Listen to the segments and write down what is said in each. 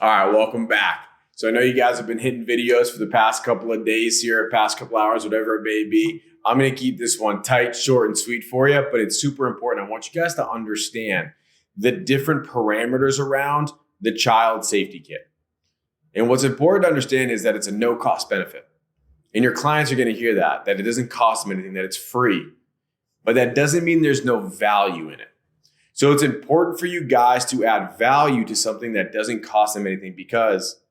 All right, welcome back. So I know you guys have been hitting videos for the past couple of days here, past couple hours, whatever it may be. I'm going to keep this one tight, short, and sweet for you, but it's super important. I want you guys to understand the different parameters around the child safety kit. And what's important to understand is that it's a no-cost benefit. And your clients are going to hear that it doesn't cost them anything, that it's free. But that doesn't mean there's no value in it. So it's important for you guys to add value to something that doesn't cost them anything, because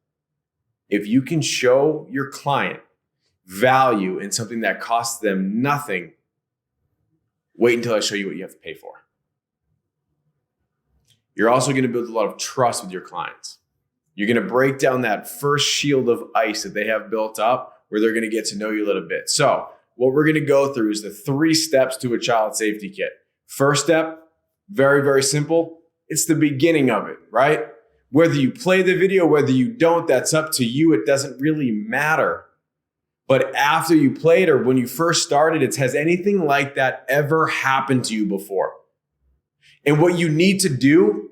if you can show your client value in something that costs them nothing, wait until I show you what you have to pay for. You're also going to build a lot of trust with your clients. You're going to break down that first shield of ice that they have built up, where they're going to get to know you a little bit. So what we're going to go through is the 3 steps to a child safety kit. First step, very, very simple. It's the beginning of it, right? Whether you play the video, whether you don't, that's up to you. It doesn't really matter. But after you play it, or when you first started, it has anything like that ever happened to you before? And what you need to do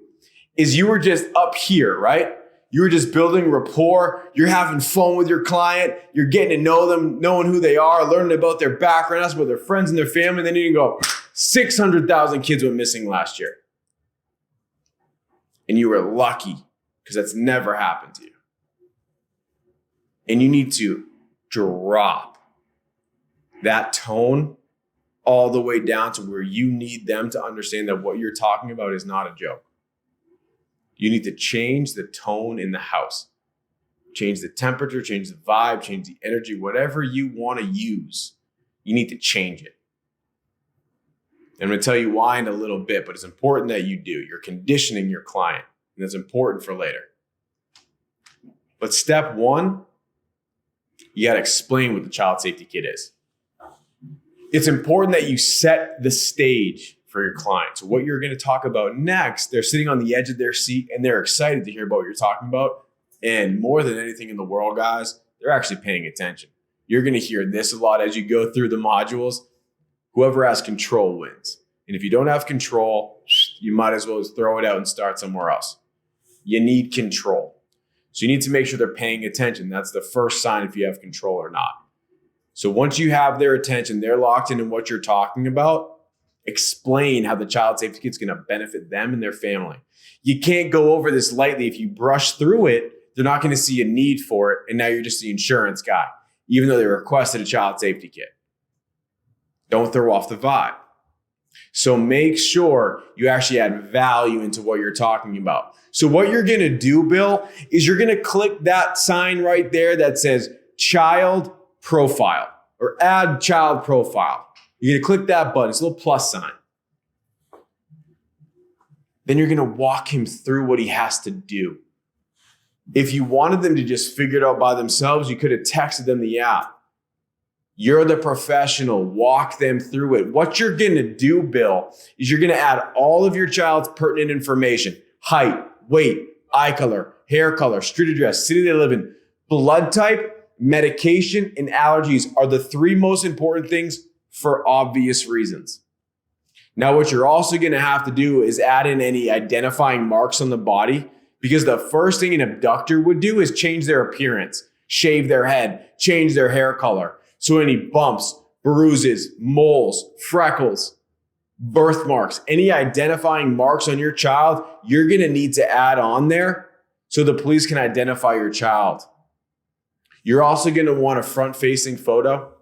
is, you were just up here, right? You were just building rapport. You're having fun with your client. You're getting to know them, knowing who they are, learning about their background, asking about their friends and their family. Then you can go, 600,000 kids went missing last year. And you were lucky, because that's never happened to you. And you need to drop that tone all the way down to where you need them to understand that what you're talking about is not a joke. You need to change the tone in the house. Change the temperature, change the vibe, change the energy, whatever you want to use. You need to change it. And I'm going to tell you why in a little bit, but it's important that you do. You're conditioning your client, and that's important for later. But step 1, you got to explain what the child safety kit is. It's important that you set the stage for your client. So what you're going to talk about next, they're sitting on the edge of their seat and they're excited to hear about what you're talking about. And more than anything in the world, guys, they're actually paying attention. You're going to hear this a lot as you go through the modules. Whoever has control wins. And if you don't have control, you might as well just throw it out and start somewhere else. You need control. So you need to make sure they're paying attention. That's the first sign if you have control or not. So once you have their attention, they're locked in what you're talking about, explain how the child safety kit is going to benefit them and their family. You can't go over this lightly. If you brush through it, they're not going to see a need for it. And now you're just the insurance guy, even though they requested a child safety kit. Don't throw off the vibe. So make sure you actually add value into what you're talking about. So what you're going to do, Bill, is you're going to click that sign right there that says child profile, or add child profile. You're going to click that button. It's a little plus sign. Then you're going to walk him through what he has to do. If you wanted them to just figure it out by themselves, you could have texted them the app. You're the professional. Walk them through it. What you're going to do, Bill, is you're going to add all of your child's pertinent information: height, weight, eye color, hair color, street address, city they live in, blood type, medication, and allergies are the 3 most important things for obvious reasons. Now, what you're also going to have to do is add in any identifying marks on the body, because the first thing an abductor would do is change their appearance, shave their head, change their hair color. So any bumps, bruises, moles, freckles, birthmarks, any identifying marks on your child, you're going to need to add on there so the police can identify your child. You're also going to want a front-facing photo.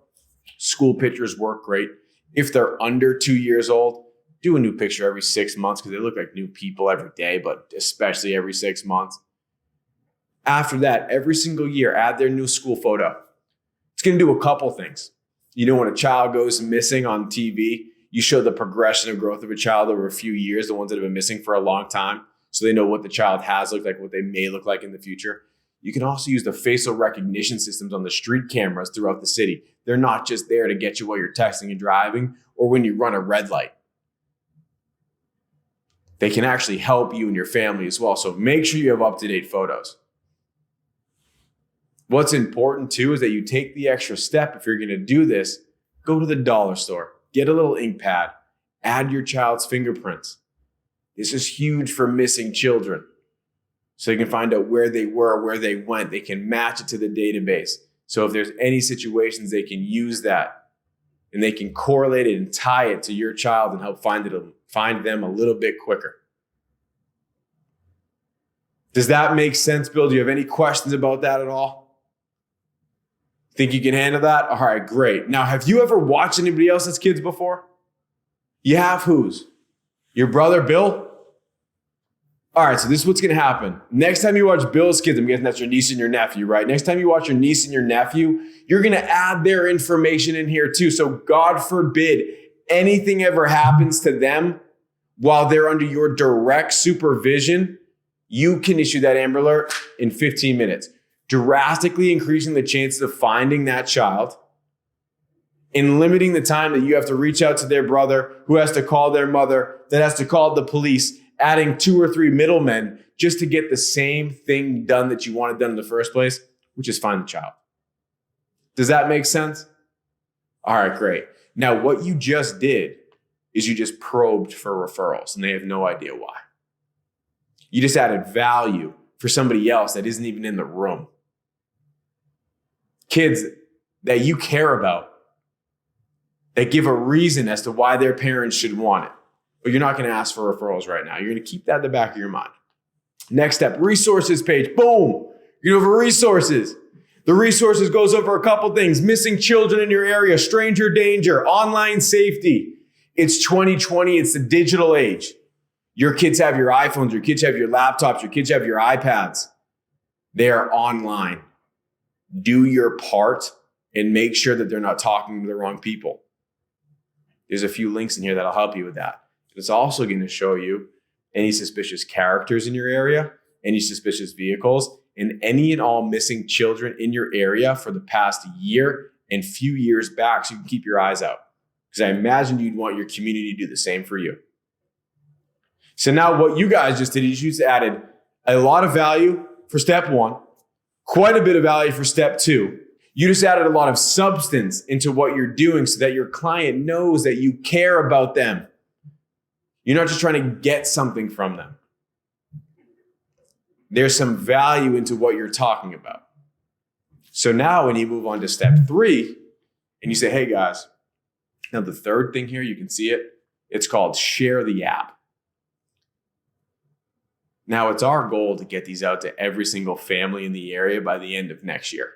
School pictures work great. If they're under 2 years old, do a new picture every 6 months, because they look like new people every day, but especially every 6 months. After that, every single year, add their new school photo. It's going to do a couple things. You know, when a child goes missing on TV, you show the progression of growth of a child over a few years, the ones that have been missing for a long time, so they know what the child has looked like, what they may look like in the future. You can also use the facial recognition systems on the street cameras throughout the city. They're not just there to get you while you're texting and driving or when you run a red light. They can actually help you and your family as well. So make sure you have up-to-date photos. What's important too is that you take the extra step. If you're going to do this, go to the dollar store, get a little ink pad, add your child's fingerprints. This is huge for missing children. So you can find out where they were, where they went. They can match it to the database. So if there's any situations, they can use that and they can correlate it and tie it to your child and help find them a little bit quicker. Does that make sense, Bill? Do you have any questions about that at all? Think you can handle that? All right, great. Now, have you ever watched anybody else's kids before? You have whose? Your brother, Bill? All right, so this is what's going to happen. Next time you watch Bill's kids, I'm guessing that's your niece and your nephew, right? Next time you watch your niece and your nephew, you're going to add their information in here too. So God forbid anything ever happens to them while they're under your direct supervision, you can issue that Amber Alert in 15 minutes, drastically increasing the chances of finding that child and limiting the time that you have to reach out to their brother, who has to call their mother, that has to call the police, adding 2 or 3 middlemen just to get the same thing done that you wanted done in the first place, which is find the child. Does that make sense? All right, great. Now, what you just did is you just probed for referrals, and they have no idea why. You just added value for somebody else that isn't even in the room. Kids that you care about, that give a reason as to why their parents should want it. But you're not going to ask for referrals right now. You're going to keep that in the back of your mind. Next step, resources page. Boom. You're over resources. The resources goes over a couple things. Missing children in your area, stranger danger, online safety. It's 2020. It's the digital age. Your kids have your iPhones. Your kids have your laptops. Your kids have your iPads. They are online. Do your part and make sure that they're not talking to the wrong people. There's a few links in here that'll help you with that. It's also going to show you any suspicious characters in your area, any suspicious vehicles, and any and all missing children in your area for the past year and few years back, so you can keep your eyes out. Because I imagine you'd want your community to do the same for you. So now what you guys just did is you just added a lot of value for step 1, quite a bit of value for step 2. You just added a lot of substance into what you're doing so that your client knows that you care about them. You're not just trying to get something from them. There's some value into what you're talking about. So now when you move on to step 3 and you say, hey guys, now the third thing here, you can see it. It's called share the app. Now it's our goal to get these out to every single family in the area by the end of next year.